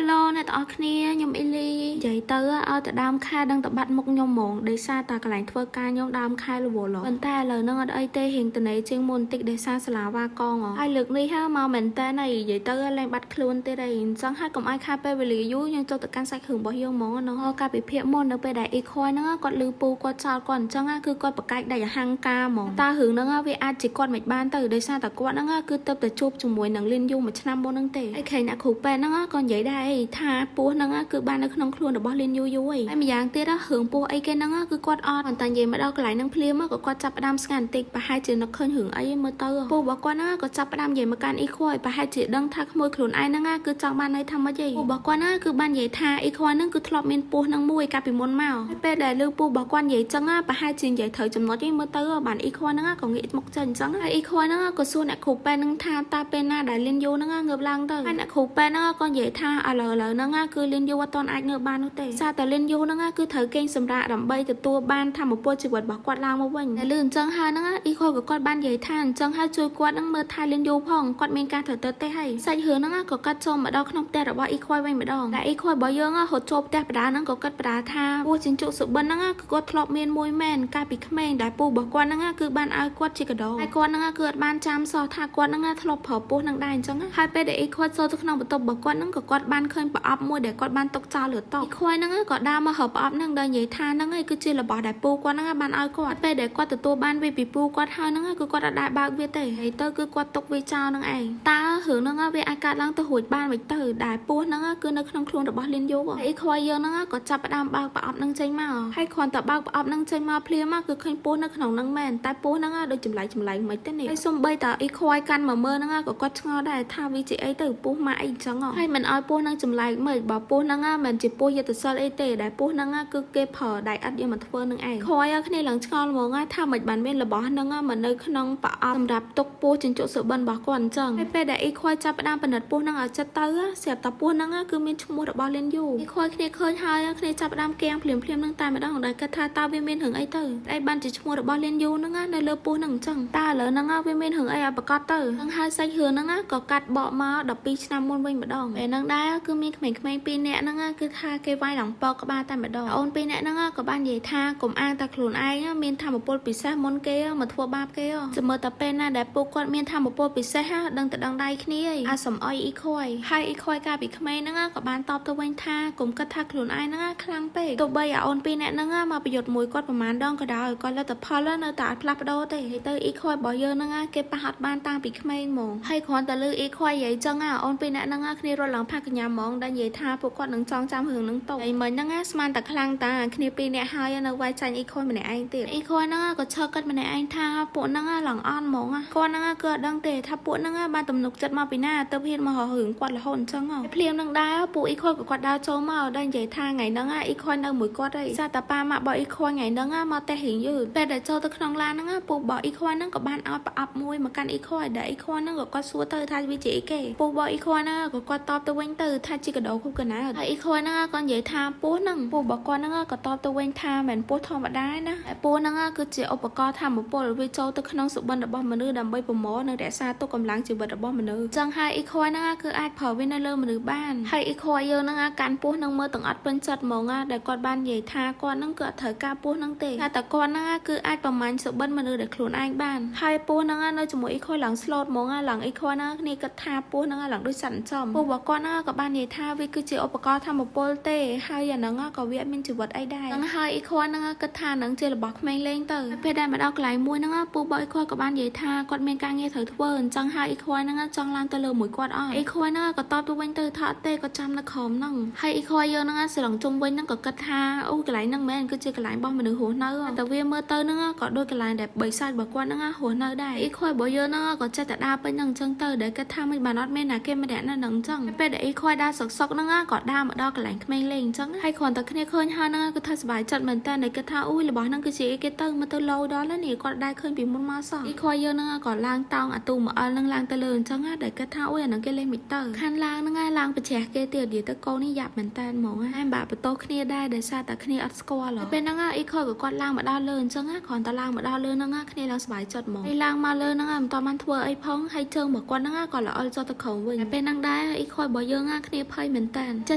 Hello អ្នកទាំងអស់គ្នាខ្ញុំអ៊ីលីនិយាយទៅឲ្យតែដើមខែដឹងតែបាត់មុខខ្ញុំហ្មងដោយសារតែកន្លែងធ្វើការខ្ញុំដើមខែរវល់ប៉ុន្តែឥឡូវហ្នឹងអត់អីទេរៀងតនេជាងមុនបន្តិចដោយសារសាលាវ៉ាកងហើយលើកនេះមកមែនតើនិយាយទៅលែងបាត់ខ្លួនទេដែរអញ្ចឹងហើយកុំឲ្យខាតពេលវេលាយូរយើងចូលទៅកាន់សាច់គ្រឿងរបស់យើងហ្មងនៅការពិភាក្សាមុននៅពេលដែលអ៊ីខွိုင်းហ្នឹងគាត់លឺពូគាត់ចោលគាត់អញ្ចឹងគឺគាត់ប្រកែកដាច់អហង្ការហ្មងតើរឿងហ្នឹងវាអាចជាគាត់មិនបានទៅដោយសារតែគាត់ហ្នឹងគឺទៅតែជួបជាមួយនឹងលៀនយូមួយឆ្នាំមុនហ្នឹងទេហើយខែអ្នកគ្រូពេទ្យហ្នឹងក៏និយាយដែរថាពោះហ្នឹងគឺបាននៅក្នុងខ្លួនរបស់លៀនយូយូហើយម្យ៉ាងទៀតរឿងពោះអីគេហ្នឹងគឺគាត់អត់តែនិយាយមកដល់កន្លែងហ្នឹងភ្លាមក៏គាត់ចាប់ផ្ដើមស្ងាត់បន្តិចប្រហែលជានឹកឃើញរឿងអីមើលទៅពោះរបស់គាត់ហ្នឹងក៏ចាប់ផ្ដើមនិយាយមកកាន់អ៊ីខွိုင်းប្រហែលជាដឹងថាក្មួយខ្លួនឯងហ្នឹងគឺចង់បានន័យថាម៉េចឯងពោះរបស់គាត់ហ្នឹងគឺបាននិយាយថាអ៊ីខွိုင်းហ្នឹងគឺធ្លាប់មានពោះហ្នឹងមួយកាលពីមុនមកពេលដែលលើពោះរបស់គាត់និយាយចឹងប្រហែលជានិយាយត្រូវចំណុចឯងមើលទៅបានអ៊ីខွိုင်းហ្នឹងក៏ងាកមកចេញអញ្ចឹងហើយអ៊ីខွိုင်းហ្នឹងក៏សួរអ្នកគ្រូពេទ្យហ្នឹងថាតើពេលណាដែលលៀនយូហ្នឹងងើបឡើងទៅហើយអ្នកគ្រូពេទ្យហ្នឹងក៏និយាយថាឥឡូវហ្នឹងគឺលៀនយូអត់ទាន់អាចងើបបាននោះទេសារតែលៀនយូហ្នឹងគឺត្រូវគេងសម្រាកដើម្បីទទួលបានធម៌ពលជីវិតរបស់គាត់ឡើងមកវិញតែលឺអញ្ចឹងហើយហ្នឹងអ៊ីខွိုင်းក៏គាត់បាននិយាយថាអញ្ចឹងហើយជួយគាត់ហ្នឹងមើលថែលៀនយូផងគាត់មានការត្រូវទៅទេហើយសាច់រឿងហ្នឹងក៏កាត់ចូលមកដល់ក្នុងផ្ទះរបស់អ៊ីខွိုင်းវិញម្ដងតែអ៊ីខွိုင်းរបស់យើងរត់ចូលផ្ទះបដាហ្នឹងក៏កាត់បដាថាពូចិញ្ចុកសុបិនហ្នឹងគឺគាត់ធ្លាប់មានមួយមែនកាលពីក្មេងដែលពូរបស់គាត់ហ្នឹងគឺបានឲ្យគាត់ជាកដោហើយគាត់ហ្នឹងគឺអត់បានចាំសោះថាគាត់ហ្នឹងធ្លាប់ប្រើពោះហ្នឹងដែរអញ្ចឹងហើយពេលដែលអ៊ីខွိုင်းចូលទៅក្នុងបន្ទប់របស់គាត់ហ្នឹងក៏គាត់បានឃើញប្រអប់មួយដែលគាត់បានទុកចោលលើតុអ៊ីខွိုင်းហ្នឹងក៏ដើរមកហៅប្រអប់ហ្នឹងដែលនិយាយថាហ្នឹងឯងគឺជារបស់ដែលពូគាត់ហ្នឹងបានឲ្យគាត់ពេលដែលគាត់ទទួលបានវាពីពូគាត់ហើយហ្នឹងគឺគាត់អត់ដែរបើកវាទេហើយទៅគឺគាត់ទុកវាចោលហ្នឹងឯងតើរឿងហ្នឹងវាអាចកើតឡើងទៅរួចបានមិនទៅដែលពោះហ្នឹងគឺនៅក្នុងខ្លួនរបស់លៀនយូអ៊ីខွိုင်းយើងហ្នឹងក៏ចាប់ផ្ដើមបើកប្រអប់ហ្នឹងចេញមកហើយគ្រាន់តែបើកប្រអប់ហ្នឹងចេញមកភ្លាមគឺឃើញពោះនៅក្នុងហ្នឹងមែនតែពោះហ្នឹងដូចចម្លែកមិនទេនេះហើយសំបីតអ៊ីខွိုင်းកាន់មកមើលហ្នឹងក៏គាត់ឆ្ងល់ដែរថាវាជាអីទៅពោះម៉ាក់អីអញ្ចឹងហើយមិនឲ្យពោះហ្នឹងចម្លែកមើលបើពោះហ្នឹងមិនជាពោះយុទ្ធសិលអីទេដែលពោះហ្នឹងគឺគេប្រើដៃឥដ្ឋយកមកធ្វើនឹងឯងខွိုင်းគ្នាឡើងឆ្ងល់ហ្មងថាមិនបានមានរបស់ហ្នឹងមកនៅក្នុងប្រអប់សម្រាប់ទុកពោះចិញ្ចុកសុបិនរបស់គាត់អញ្ចឹងហើយពេលដែលអ៊ីខွိုင်းចាប់ផ្ដើមពិនិត្យពោះហ្នឹងឲ្យចិត្តទៅស្រាប់តែពោះហ្នឹងគឺមានឈ្មោះរបស់លៀនយូអ៊ីខွိုင်းគ្នាឃើញហើយគ្នាចាប់ផ្ដើមគាំងភ្លាមហ្នឹងតែម្ដងដែលគាត់ថាតើវាមានរឿងអីទៅអីបានជាឈ្មោះរបស់លៀនយូហ្នឹងនៅលើពោះហ្នឹងអញ្ចឹងតើឥឡូវហ្នឹងវាមានរឿងអីឲ្យប្រកាសទៅហ្នឹងហើយសាច់រឿងហ្នឹងក៏កាត់បកមក12ឆ្នាំមុនវិញម្ដងពេលហ្នឹងដែរគឺមានក្មេងៗ2នាក់ហ្នឹងគឺថាគេវាយឡើងពកក្បាលតែម្ដងអូន2នាក់ហ្នឹងក៏បាននិយាយថាកុំអាងតែខ្លួនឯងមានធម៌ពលពិសេសមុនគេមកធ្វើបាបគេចាំមើលតែពេលណាដែលពួកគាត់មានធម៌ពលពិសេសដឹងតែដឹងដៃគ្នាអាសំអុយអ៊ីខွိုင်းហើយអ៊ីខွိုင်းកាលពីក្មេងហ្នឹងក៏បានតបទៅវិញថាកុំគិតថាខ្លួនឯងហ្នឹងខ្លាំងពេកទោះបីអូន2នាក់ហ្នឹងមកប្រយុទ្ធមួយគាត់ប្រហែលដងក៏ដោយគាត់លទ្ធផលនៅតែអត់ផ្លាស់ប្ដូរទេហើយទៅអ៊ីខွိုင်းរបស់យើងហ្នឹងគេប៉ះអត់បានតាំងពីក្មេងហ្មងហើយគ្រាន់តែលឺអ៊ីខွိုင်းនិយាយចឹងអូន2នាក់ហ្នឹងគ្នារត់ឡើងផាកញ្ញាហ្មងដែលនិយាយថាពួកគាត់នឹងចងចាំរឿងហ្នឹងទៅហើយមិញហ្នឹងស្មានតែខ្លាំងតាគ្នា2នាក់ហើយនៅវាយចាញ់អ៊ីខွိုင်းម្នាក់ឯងទៀតអ៊ីខွိုင်းហ្នឹងក៏ឈរកាត់ម្នាក់ឯងថាពួកហ្នឹងឡងអន់ហ្មងគាត់ហ្នឹងគឺអត់ដឹងទេថាពួកហ្នឹងបានទំនុកចិត្តមកពីណាទៅហ៊ានមករឿងគាត់រហូតអញ្ចឹងភ្លាមហ្នឹងដែរពួកអ៊ីខွိုင်းក៏គាត់ដើរចូលមកដែលនិយាយថាថ្ងៃហ្នឹងអ៊ីខွိုင်းនៅមួយគាត់ហើយសារតែប៉ាម៉ាក់របស់អ៊ីខွိုင်းថ្ងៃហ្នឹងមកតែរៀងយឺតពេលដែលចូលទៅក្នុងឡានហ្នឹងពូរបស់អ៊ីខွိုင်းហ្នឹងក៏បានឲ្យប្រអប់មួយមកកាន់អ៊ីខွိုင်းដែលអ៊ីខွိုင်းហ្នឹងក៏គាត់សួរទៅថាវាជាអីគេពូរបស់អ៊ីខွိုင်းហ្នឹងក៏គាត់តបទៅវិញទៅថាជាកដោគូកណាហើយអ៊ីខွိုင်းហ្នឹងក៏និយាយថាពូហ្នឹងពូរបស់គាត់ហ្នឹងក៏តបទៅវិញថាមិនពូធម្មតាណាពូហ្នឹងគឺជាឧបករណ៍ធម្មពលវាចូលទៅក្នុងសុបិនរបស់មនុស្សដើម្បីប្រមូលនិងរក្សាទុកកម្លាំងជីវិតរបស់មនុស្សចឹងហើយអ៊ីខွိုင်းហ្នឹងគឺអាចប្រើវានៅលើមនុស្សបានហើយអ៊ីខွိုင်းយើងហ្នឹងកាន់ពោះហ្នឹងមើលទាំងអត់ពេញចិត្តហ្មងដែលគាត់បាននិយាយថាគាត់ហ្នឹងគឺអត់ត្រូវការពោះហ្នឹងទេតែគាត់ហ្នឹងគឺអាចប្រមាញ់សុបិនមនុស្សដែលខ្លួនឯងបានហើយពោះហ្នឹងនៅជាមួយអ៊ីខွိုင်းឡើងស្លូតហ្មងឡើងអ៊ីខွိုင်းហ្នឹងគ្នាគិតថាពោះហ្នឹងឡើងដូចសត្វចិញ្ចឹមពោះរបស់គាត់ហ្នឹងក៏បាននិយាយថាវាគឺជាឧបករណ៍ធម្មពលទេហើយអាហ្នឹងក៏វាមានជីវិតអីដែរហ្នឹងហើយអ៊ីខွိုင်းហ្នឹងគិតថាហ្នឹងជារបស់ក្មេងលេងទៅពេលដែលមកដល់កន្លែងមួយហ្នឹងពូរបស់អ៊ីខွိုင်းក៏បាននិយាយថាគាត់មានការងារត្រូវធ្វើអញ្ចឹងហើយអ៊ីខွိုင်းហ្នឹងចង់ឡើងទៅលើមួយគាត់អស់អ៊ីខွိုင်းហ្នឹងក៏តបទៅវិញទៅថាអត់ទេគាត់ចាំនៅក្រោមហ្នឹងហើយអ៊ីខွိုင်းយើងហ្នឹងស្រង់ជុំវិញហ្នឹងក៏គិតថាអូកន្លែងហ្នឹងមែនគឺជាកន្លែងរបស់មនុស្សរស់នៅតែវាមើលទៅហ្នឹងក៏ដូចកន្លែងដែលបីសាច់របស់គាត់ហ្នឹងរស់នៅដែរអ៊ីខွိုင်းរបស់យើងហ្នឹងក៏ចិត្តតែដើរពេញហ្នឹងអញ្ចឹងទៅដែលគិតថាមិនបានអត់មានណាគេម្នាក់ណាហ្នឹងអញ្ចឹងពេលដែលអ៊ីខွိုင်းដើរសុកហ្នឹងក៏ដើរមកដល់កន្លែងក្មេងលេងអញ្ចឹងហើយគ្រាន់តែគ្នាឃើញហើយហ្នឹងគឺថាសប្បាយចិត្តមែនតើដែលគិតថាអូយរបស់ហ្នឹងគឺជាអីគេទៅមកទៅលោដល់នេះគាត់ដែរឃើញពីមុនមកសោះអ៊ីខွိုင်းយើងហ្នឹងក៏ឡើងតោងអាទូមកអល់ហ្នឹងឡើងទៅលើអញ្ចឹងដែលគិតថាអូយអាហ្នឹងគេលេងមិនទៅខានឡើងហ្នឹងឡើងប្រជ្រះគេទៀតនិយាយទៅកូននេះយ៉ាប់មែនតើហ្មងហើយបាក់បន្ទោគ្នាដែរដោយសារតែគ្នាអត់ស្គាល់ពេលហ្នឹងអ៊ីខွိုင်းក៏គាត់ឡើងមកដល់លើអញ្ចឹងគ្រាន់តែឡើងមកដល់លើហ្នឹងគ្នាឡើងសប្បាយចិត្តហ្មងហើយឡើងមកលើហ្នឹងមិនតបានធ្វើអីផងហើយជើងរបស់គាត់ហ្នឹងក៏ល្អល់ចុះទៅក្រោមវិញពេលហ្នឹងដែរអ៊ីខွိုင်းរបស់យើង គ្នាភ័យមែនតើចេ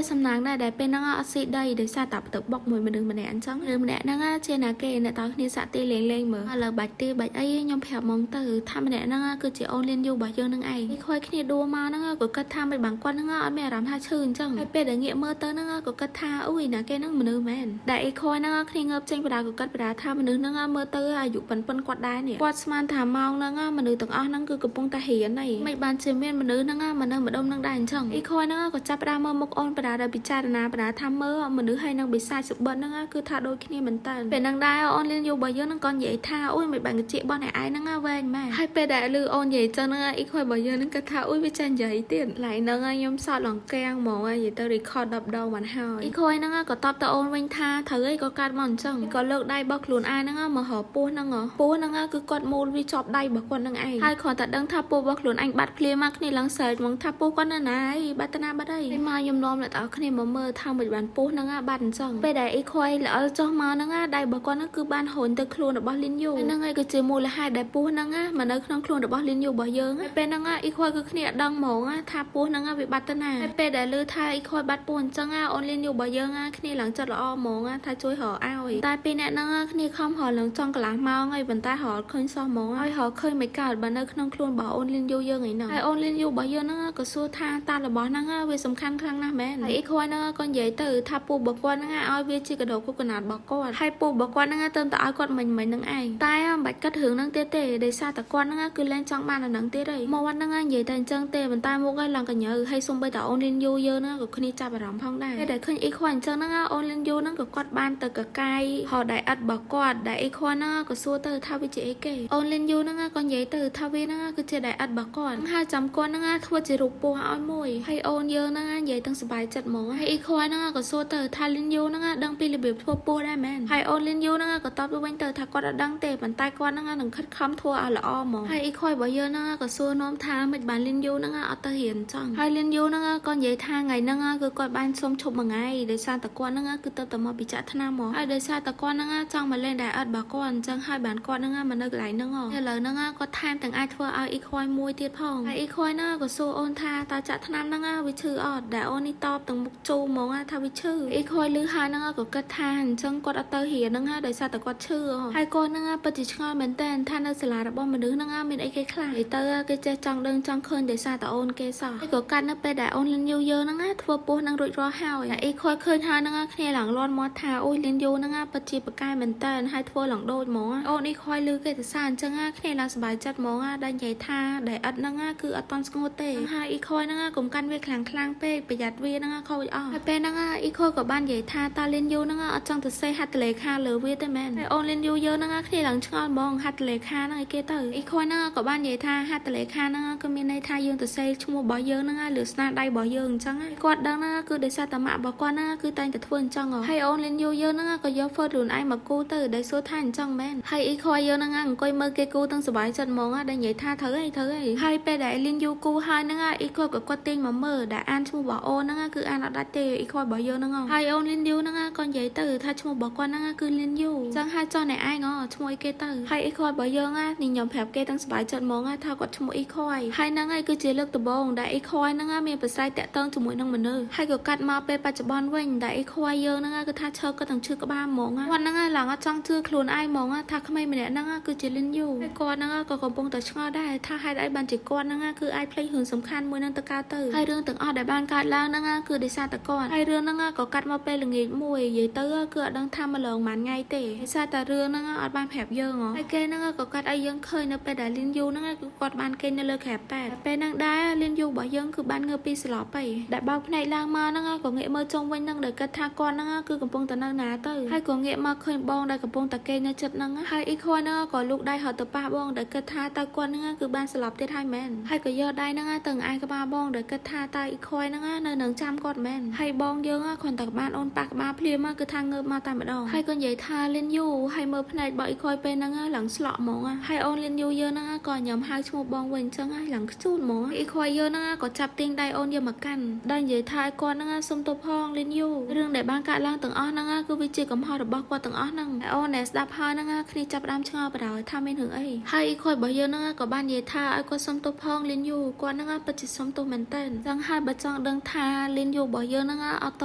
ះសំណាងដែរពេលហ្នឹងអត់ស៊ីដីដោយសារតែទៅបុកមួយមនុស្សម្នាក់អញ្ចឹងឬម្នាក់ហ្នឹងជាណាគេអ្នកតើគ្នាសាក់ទីលេងមើលឥឡូវបាច់ទីបាច់អីខ្ញុំប្រាប់ហ្មងទៅថាម្នាក់ហ្នឹងគឺជាអូនលៀនយូរបស់យើងនឹងឯងខ້ອຍគ្នាដួលមកហ្នឹងក៏គិតថាមិនបានគាត់ហ្នឹងអត់មានអារម្មណ៍ថាឈឺអញ្ចឹងហើយពេលដែលងាកមើលទៅហ្នឹងក៏គិតថាអូយណាគេហ្នឹងមនុស្សមែនដែលអីខ້ອຍហ្នឹងគ្នាងើបចេញបដាក៏គិតបដាថាមនុស្សហ្នឹងមើលទៅអាយុប៉ុនគាត់ដែរនេះគាត់ស្មានថាម៉ោងហ្នឹងមនុស្សទាំងអស់ហ្នឹងគឺកំពុងតែរៀនហើយមិនបានជាមានមនុស្សហ្នឹងមនុស្សម្ដុំហ្នឹងដែរអញ្ចឹងអីខ້ອយហ្នឹងក៏ចាប់ផ្ដើមមើលមុខអូនបដាដែលពិចារណាបដាថាមើលមនុស្សហើយនឹងបិសាចសុបិនហ្នឹងគឺថាដូចគ្នាមែនតើពេលហ្នឹងដែរអូនលៀនយូរបស់យើងហ្នឹងក៏និយាយថាអូយមិនបានកញ្ជិះបោះអ្នកឯងហ្នឹងវែងម៉ែហើយពេលដែលឮអូននិយាយចឹងហ្នឹងអីខ້ອយរបស់យើងហ្នឹងគាត់ថាអូយវាចាញ់និយាយទៀតឡៃហ្នឹងខ្ញុំសោតឡងកាំងហ្មងនិយាយទៅ record 10 ដងបានហើយអីខ້ອយហ្នឹងក៏តបទៅអូនវិញថាត្រូវអីក៏កាត់មកអញ្ចឹងក៏លើកដៃរបស់ខ្លួនឯងហ្នឹងមកហៅពោះហ្នឹងគឺគាត់មូលវាជាប់ដៃរបស់គាត់ហ្នឹងឯងហើយគ្រាន់តែដឹងថាពោះរបស់ខ្លួនឯងបាត់ភ្លាមមកគ្នាឡើងសើចហ្មងថាពោះគាត់នៅណាអីបាត់តាណាបាត់អីហើយមកខ្ញុំនាំអ្នកតើគ្នាមកមើលថាមិនបានពោះហ្នឹងបាត់អញ្ចឹងពេលដែលអីខ້อยល្អចុះមកហ្នឹងដៃរបស់គាត់ហ្នឹងគឺបានហូនទៅខ្លួនរបស់លីនយូហ្នឹងហើយក៏ជាមូលហេតុដែលពោះហ្នឹងមកនៅក្នុងខ្លួនរបស់លីនយូរបស់យើងហើយពេលហ្នឹងអីខ້ອຍគឺគ្នាអត់ដឹងហ្មងថាពោះហ្នឹងវាបាត់ទៅណាហើយពេលដែលឮថាអីខ້ອຍបាត់ពោះអញ្ចឹងអូនលីនយូរបស់យើងគ្នាឡើងចិត្តល្អហ្មងថាជួយរកឲ្យតែពេលអ្នកហ្នឹងគ្នាខំរកឡើងចង់កន្លះម៉ោងហើយប៉ុន្តែរកឃើញសោះហ្មងហើយរកឃើញមិនកើតបើនៅក្នុងខ្លួនរបស់អូនលីនយូយើងឯហ្នឹងហើយអូនលីនយូរបស់យើងហ្នឹងក៏សួរថាតារបស់ហ្នឹងវាសំខាន់ខ្លាំងណាស់មែនហើយអីខ້ອយហ្នឹងក៏និយាយទៅថាពូរបស់គាត់ហ្នឹងឲ្យវាជាកដោគុកកណាតរបស់គាត់ហើយពូរបស់គាត់ហ្នឹងទៅតែឲ្យគាត់មិញហ្នឹងឯងតែមិនបាច់កាត់រឿងហ្នឹងទៀតទេដោយសារតែគាត់ហ្នឹងគឺលែងចង់បានអាហ្នឹងទៀតហើយមកវត្តហ្នឹងនិយាយតែអញ្ចឹងទេប៉ុន្តែមុខឲ្យឡើងកញើហើយសូម្បីតែអូនលីនយូយើងហ្នឹងក៏គ្នាចាប់អារម្មណ៍ផងដែរតែឃើញអីខ້ອយអញ្ចឹងហ្នឹងអូនលីនយូហ្នឹងក៏គាត់បានទៅកកាយហោដៃអត់របស់គាត់ដែលអីខ້ອយហ្នឹងក៏សួរទៅថាវាជាអីគេអូនលីនយូហ្នឹងក៏និយាយទៅថាវាហ្នឹងគឺជាដៃអត់របស់គាត់ហើយចាំគាត់ហ្នឹងធ្វើជារូបពស់ឲ្យមួយហើយអូនយើងហ្នឹងនិយាយទាំងសុបាយចិត្តហ្មងហើយអីខ້ອយហ្នឹងក៏សួរទៅថាលីនយូហ្នឹងដឹងពីរបៀបធ្វើពស់ដែរមែនហើយអូនលីនយូហ្នឹងក៏តបទៅវិញទៅថាគាត់អត់ដឹងទេប៉ុន្តែគាត់ហ្នឹងនឹងខិតខំធ្វើឲ្យល្អហ្មងហើយអីខ້ອយរបស់យើងហ្នឹងក៏សួរនាំថាមិនបានលីនយូហ្នឹងអត់ទៅរៀនចង់ហើយលីនយូហ្នឹងក៏និយាយថាថ្ងៃហ្នឹងគឺគាត់បានសុំឈប់មួយថ្ងៃដោយសារតែគាត់ហ្នឹងគឺទៅមកពីចាក់ថ្នាំមកហើយដោយសារតែគាត់ហ្នឹងចង់មកលេងដែរអត់របស់គាត់អញ្ចឹងហើយបានគាត់ហ្នឹងមកនៅកន្លែងហ្នឹងឥឡូវហ្នឹងគាត់ថែមទាំងអាចធ្វើឲ្យអីខ້ອយមួយទៀតផងហើយអីខ້ອយហ្នឹងក៏សួរអូនថាតើចាក់ថ្នាំហ្នឹងវាឈឺអត់ដែលអូននេះតបទាំងមុខជូរហ្មងថាវាឈឺអីខ້อยលឺហើយហ្នឹងក៏គិតថាអញ្ចឹងគាត់អត់ទៅរៀនហ្នឹងដោយសារតែគាត់ឈឺហើយគាត់ហ្នឹងពិតជាឆ្ងល់មែនតើថានៅសាលារបស់មនុស្សហ្នឹងមានអីគេខ្លះទៅគេចេះចង់ដឹងចង់ឃើញដោយសារតែអូនគេសោះហើយក៏កាត់នៅពេលដែលអូនលីនយូយើងហ្នឹងធ្វើពោះហ្នឹងរួចរាល់ហើយអីខ້อยឃើញហើយហ្នឹងគ្នាឡើងលាន់មាត់ថាអូយលីនយូហ្នឹងពិតជាប្រកែមែនតើហើយធ្វើឡើងដូចហ្មងអូនអីខ້อยលឺគេទៅសារអញ្ចឹងគ្នាឡើងសប្បាយចិត្តហ្មងដែលនិយាយថាដែលអត់ហ្នឹងគឺអត់តន់ស្ងួតទេហើយអីខ້อยហ្នឹងកុំកាន់វាខ្លាំងពេកប្រយ័ត្នវាហ្នឹងខូចអស់ហើយពេលហ្នឹងអ៊ីខូក៏បាននិយាយថាតើលីនយូហ្នឹងអត់ចង់ទៅសេហត្ថលេខាលើវាទេមែនហើយអូនលីនយូយើងហ្នឹងគ្នាឡើងឆ្ងល់ហ្មងហត្ថលេខាហ្នឹងឯគេទៅអ៊ីខូហ្នឹងក៏បាននិយាយថាហត្ថលេខាហ្នឹងគឺមានន័យថាយើងទៅសេឈ្មោះរបស់យើងហ្នឹងលើស្នាដៃរបស់យើងអញ្ចឹងគាត់ដឹងណាគឺដោយសារតែម៉ាក់របស់គាត់ហ្នឹងគឺតែងតែធ្វើអញ្ចឹងហើយអូនលីនយូយើងហ្នឹងក៏យកហ្វឺតខ្លួនឯងមកគូទៅដែលសួរថាអញ្ចឹងមែនហើយអ៊ីខូយើងហ្នឹងអង្គុយមើលគេគូទាំងសុបាយចិត្តហ្មងដែលនិយាយថាត្រូវហើយពេលដែលលីនយូគូហើយហ្នឹងអ៊ីខូក៏គាត់ទាញមកមើលដែលអានឈ្មោះរបស់អូនហ្នឹងគឺអានអត់ដាច់ទេអ៊ីខូរបស់យើងហ្នឹងហើយអូនលីនយូហ្នឹងក៏និយាយទៅថាឈ្មោះរបស់គាត់ហ្នឹងគឺលីនយូអញ្ចឹងហើយចោះអ្នកឯងឈ្មោះអីគេទៅហើយអ៊ីខូរបស់យើងនេះខ្ញុំប្រាប់គេទាំងសុបាយចិត្តហ្មងថាគាត់ឈ្មោះអ៊ីខូហើយហ្នឹងហើយគឺជាលើកដំបូងដែលអ៊ីខូហ្នឹងមានប្រស័យតាក់ទងជាមួយនឹងមនុស្សហើយក៏កាត់មកពេលបច្ចុប្បន្នវិញដែលអ៊ីខូយើងហ្នឹងគឺថាឈើគាត់ទាំងឈឺក្បាលហ្មងគាត់ហ្នឹងឡើងអត់ចង់ជឿខ្លួនឯងហ្មងថាក្មេងម្នាក់ហ្នឹងគឺជាលីនយូហើយគាត់ហ្នឹងក៏កំពុងតែឆ្ងល់ដែរថាហេតុអីបានជាគាត់ហ្នឹងគឺអាចភ្លេចរឿងសំខាន់មួយហ្នឹងទៅកើតទៅហើយរឿងទាំងអស់ដែលបានកើតឡើងហ្នឹងគឺដោយសារតែគាត់ហើយរឿងហ្នឹងក៏កាត់មកពេលល្ងាចមួយនិយាយទៅគឺអត់ដឹងថាមកឡងប៉ុន្មានថ្ងៃទេដោយសារតែរឿងហ្នឹងអត់បានប្រាប់យើងហើយគេហ្នឹងក៏កាត់ឲ្យយើងឃើញនៅពេលដែលលីនយូហ្នឹងគឺគាត់បានគេនៅលើក្រែប៉ែតពេលហ្នឹងដែរលីនយូរបស់យើងគឺបានងើបពីស្លាប់ហើយដែលបោកភ្នែកឡើងមកហ្នឹងក៏ងាកមើលជុំវិញហ្នឹងដែលគិតថាគាត់ហ្នឹងគឺកំពុងតែនៅណាទៅហើយក៏ងាកមកឃើញបងដែលកំពុងតែគេនៅចិត្តហ្នឹងហើយអ៊ីខូហ្នឹងក៏លូកដៃហត់ទៅប៉ះបងដែលគិតថាតើគាត់ហ្នឹងគឺបានស្លាប់ទៀតហើយមែនហើយក៏យកដៃហ្នឹងទៅឯក្បាលបងដែលគិតថាតើអ៊ីខូហ្នឹងនៅនឹងចាំគាត់មែនហើយបងយើងគ្រាន់តែបានអូនប៉ះក្បាលភ្លាមគឺថាងើបមកតែម្ដងហើយក៏និយាយថាលីនយូហើយមើលភ្នែករបស់អ៊ីខូពេលហ្នឹងឡើងស្លក់ហ្មងហើយអូនលីនយូយើងហ្នឹងក៏ញ៉ាំហៅឈ្មោះបងវិញអញ្ចឹងហើយឡើងខ្ជូតហ្មងអ៊ីខូយើងហ្នឹងក៏ចាប់ទាញដៃអូនយកមកកាន់ដែលនិយាយថាគាត់ហ្នឹងសុំទោសផងលីនយូរឿងដែលបានកើតឡើងទាំងអស់ហ្នឹងគឺវាជាកំហុសរបស់គាត់ទាំងអស់ហ្នឹងអូនដែលស្ដាប់ហើយហ្នឹងគ្នាចាប់ផ្ដើមឆ្ងល់បដ ហើយថាមានរឿងអីហើយអ៊ីខូរបស់យើងហ្នឹងក៏បាននិយាយថាឲ្យគាត់សុំទោសផងលីនយូគាត់ហ្នឹងពិតជាសុំទោសមែនតើចឹងហើយបើ ចង់ដឹងថាលៀនយូរបស់យើងហ្នឹងអត់ត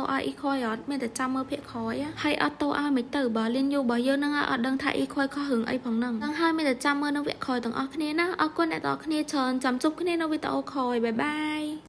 ឲ្យអ៊ីខយអត់មានតែចាំមើលភាគក្រោយហើយអត់តឲ្យមិនទៅបើលៀនយូរបស់យើងហ្នឹងអត់ដឹងថាអ៊ីខយខុសរឿងអីផងហ្នឹងហ្នឹងហើយមានតែចាំមើលនៅវគ្គក្រោយទាំងអស់គ្នាណាអរគុណអ្នកទាំងអស់គ្នាច្រើនចាំជួបគ្នានៅវីដេអូក្រោយបាយបាយ